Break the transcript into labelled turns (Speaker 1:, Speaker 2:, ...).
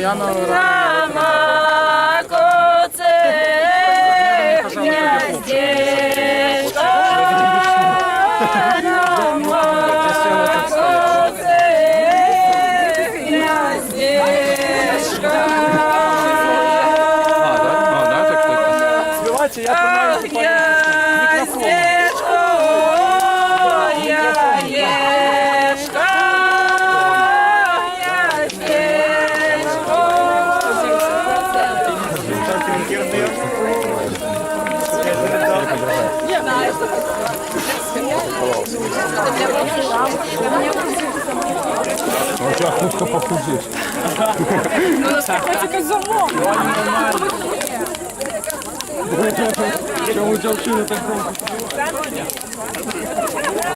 Speaker 1: Яна
Speaker 2: Мама, коце, гнездечко, мама, коце, гнездечко.
Speaker 1: Співайте, я тримаю мікрофон.
Speaker 3: Хоча хутко похудіш.
Speaker 2: Ну, нас котика замок.
Speaker 3: Чому дівчина так громко?